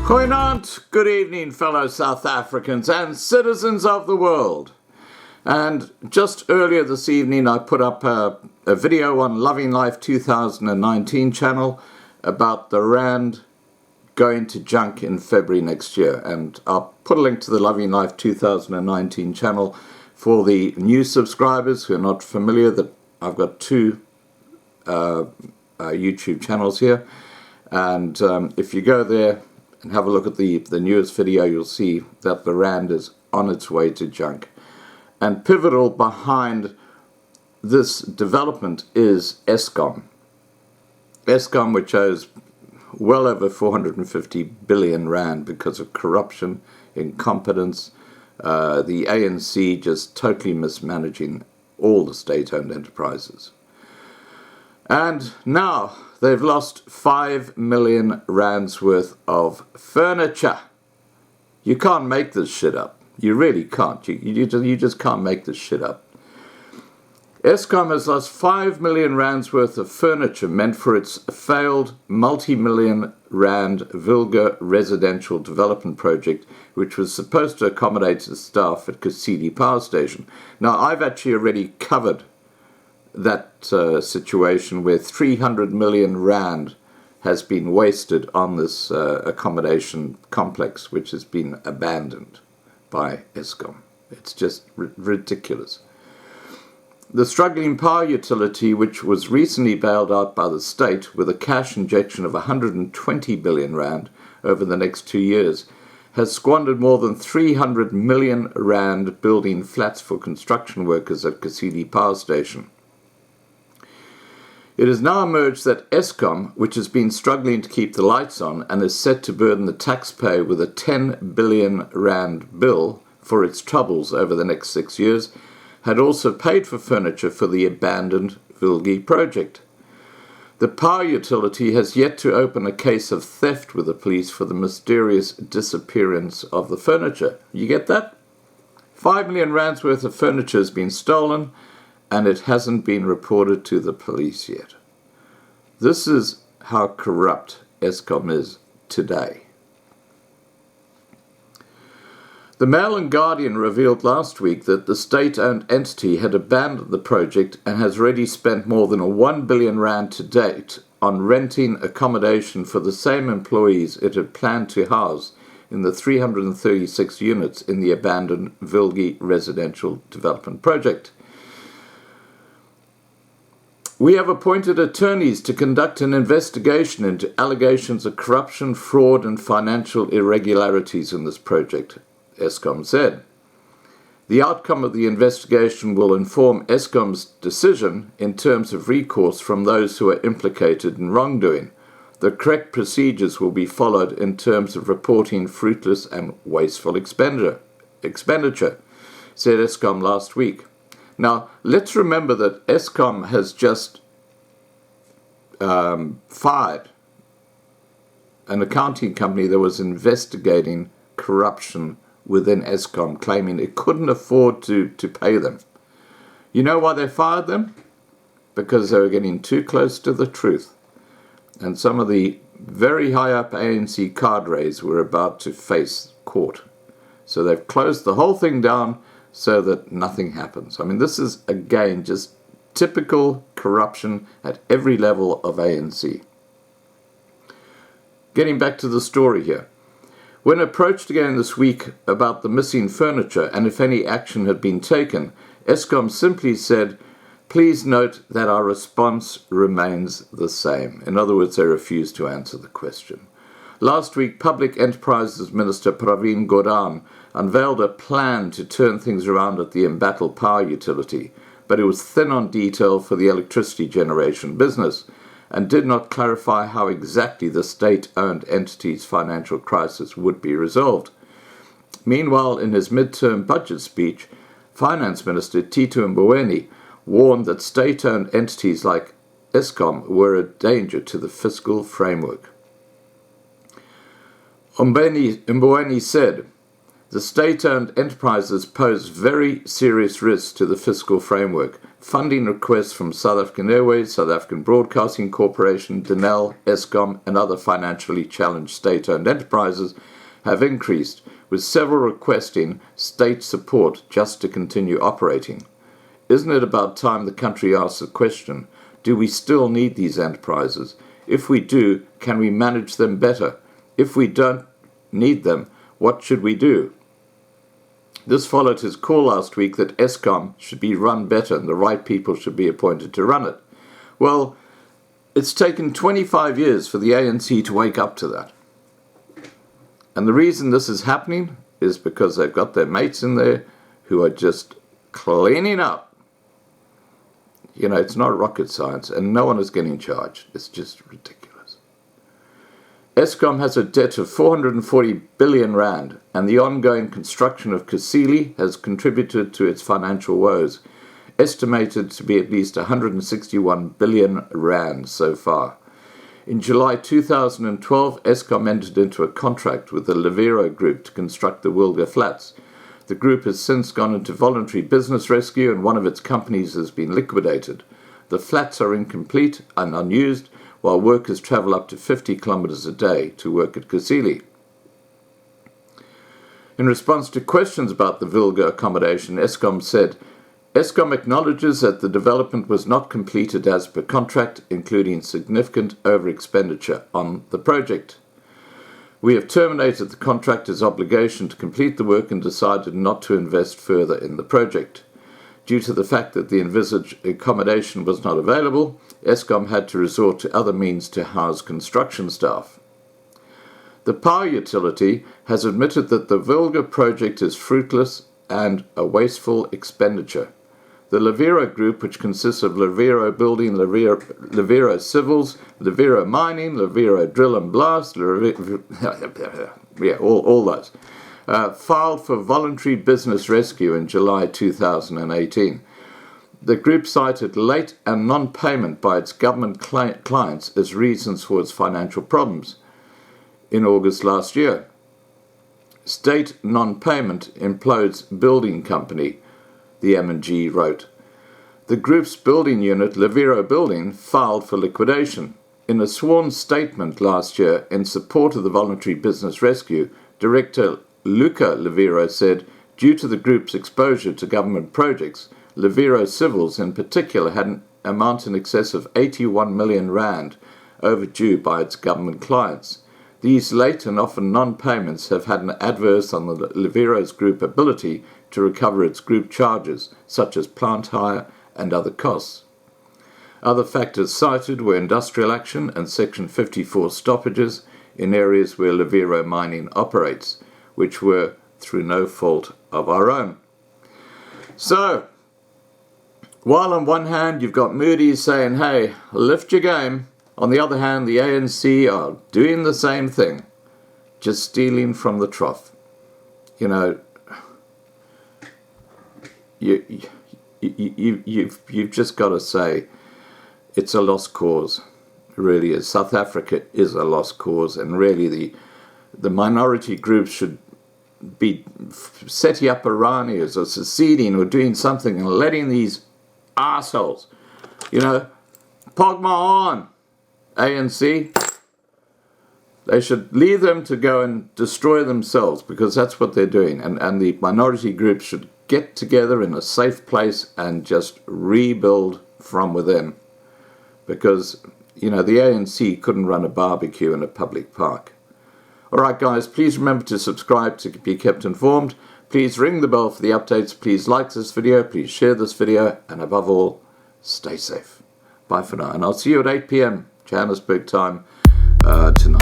Goeienaand, good evening, fellow South Africans and citizens of the world. And just earlier this evening, I put up a video on Loving Life 2019 channel about the Rand going to junk in February next year. And I'll put a link to the Loving Life 2019 channel for the new subscribers who are not familiar that I've got two YouTube channels here. And if you go there and have a look at the newest video, you'll see that the Rand is on its way to junk. And pivotal behind this development is Eskom. Eskom, which owes well over 450 billion Rand because of corruption, incompetence, the ANC just totally mismanaging all the state-owned enterprises. And now they've lost 5 million Rands worth of furniture. You can't make this shit up. You really can't. You just can't make this shit up. Eskom has lost 5 million Rands worth of furniture meant for its failed multi-million Rand Vilge residential development project, which was supposed to accommodate the staff at Kusile Power Station. Now, I've actually already covered that situation where 300 million Rand has been wasted on this accommodation complex, which has been abandoned by Eskom. It's just ridiculous. The struggling power utility, which was recently bailed out by the state with a cash injection of 120 billion Rand over the next 2 years, has squandered more than 300 million Rand building flats for construction workers at Kusile Power Station. It has now emerged that Eskom, which has been struggling to keep the lights on and is set to burden the taxpayer with a 10 billion Rand bill for its troubles over the next 6 years, had also paid for furniture for the abandoned Vilge project. The power utility has yet to open a case of theft with the police for the mysterious disappearance of the furniture. You get that? 5 million Rands worth of furniture has been stolen, and it hasn't been reported to the police yet. This is how corrupt Eskom is today. The Mail and Guardian revealed last week that the state-owned entity had abandoned the project and has already spent more than 1 billion Rand to date on renting accommodation for the same employees it had planned to house in the 336 units in the abandoned Vilge residential development project. We have appointed attorneys to conduct an investigation into allegations of corruption, fraud, and financial irregularities in this project, Eskom said. The outcome of the investigation will inform Eskom's decision in terms of recourse from those who are implicated in wrongdoing. The correct procedures will be followed in terms of reporting fruitless and wasteful expenditure, said Eskom last week. Now, let's remember that Eskom has just fired an accounting company that was investigating corruption within Eskom, claiming it couldn't afford to pay them. You know why they fired them? Because they were getting too close to the truth. And some of the very high up ANC cadres were about to face court. So they've closed the whole thing down so that nothing happens. I mean, this is, again, just typical corruption at every level of ANC. Getting back to the story here. When approached again this week about the missing furniture and if any action had been taken, Eskom simply said, "Please note that our response remains the same." In other words, they refused to answer the question. Last week, Public Enterprises Minister Pravin Gordhan unveiled a plan to turn things around at the embattled power utility, but it was thin on detail for the electricity generation business and did not clarify how exactly the state-owned entity's financial crisis would be resolved. Meanwhile, in his midterm budget speech, Finance Minister Tito Mboweni warned that state-owned entities like Eskom were a danger to the fiscal framework. Mboweni said, The state-owned enterprises pose very serious risks to the fiscal framework. Funding requests from South African Airways, South African Broadcasting Corporation, Denel, Eskom, and other financially challenged state-owned enterprises have increased, with several requesting state support just to continue operating. Isn't it about time the country asks the question, do we still need these enterprises? If we do, can we manage them better? If we don't need them, what should we do? This followed his call last week that Eskom should be run better and the right people should be appointed to run it. Well, it's taken 25 years for the ANC to wake up to that. And the reason this is happening is because they've got their mates in there who are just cleaning up. You know, it's not rocket science, and no one is getting charged. It's just ridiculous. Eskom has a debt of 440 billion rand, and the ongoing construction of Kusile has contributed to its financial woes, estimated to be at least 161 billion rand so far. In July 2012, Eskom entered into a contract with the Levero Group to construct the Vilge flats. The group has since gone into voluntary business rescue, and one of its companies has been liquidated. The flats are incomplete and unused, while workers travel up to 50 kilometers a day to work at Kusile. In response to questions about the Vilge accommodation, Eskom said, Eskom acknowledges that the development was not completed as per contract, including significant over-expenditure on the project. We have terminated the contractor's obligation to complete the work and decided not to invest further in the project. Due to the fact that the envisaged accommodation was not available, Eskom had to resort to other means to house construction staff. The power utility has admitted that the Vilge project is fruitless and a wasteful expenditure. The Levero Group, which consists of Levero Building, Levero Civils, Levero Mining, Levero Drill and Blast, all those, filed for voluntary business rescue in July 2018. The group cited late and non-payment by its government clients as reasons for its financial problems. In August last year, state non-payment implodes building company, the M&G wrote. The group's building unit, Levero Building, filed for liquidation. In a sworn statement last year in support of the voluntary business rescue, Director Luca Levero said, due to the group's exposure to government projects, Levero Civils in particular had an amount in excess of 81 million rand overdue by its government clients. These late and often non-payments have had an adverse on the Levero's group ability to recover its group charges, such as plant hire and other costs. Other factors cited were industrial action and Section 54 stoppages in areas where Levero Mining operates, which were through no fault of our own. So, while on one hand you've got Moody's saying, hey, lift your game, on the other hand the ANC are doing the same thing, just stealing from the trough. You know, you've just got to say it's a lost cause. It really is. South Africa is a lost cause, and really the minority groups should be setting up Iranians or seceding or doing something and letting these assholes, you know, Pogma on, ANC. They should leave them to go and destroy themselves, because that's what they're doing. And the minority groups should get together in a safe place and just rebuild from within. Because, you know, the ANC couldn't run a barbecue in a public park. All right, guys, please remember to subscribe to be kept informed. Please ring the bell for the updates. Please like this video. Please share this video. And above all, stay safe. Bye for now. And I'll see you at 8 p.m. Johannesburg time tonight.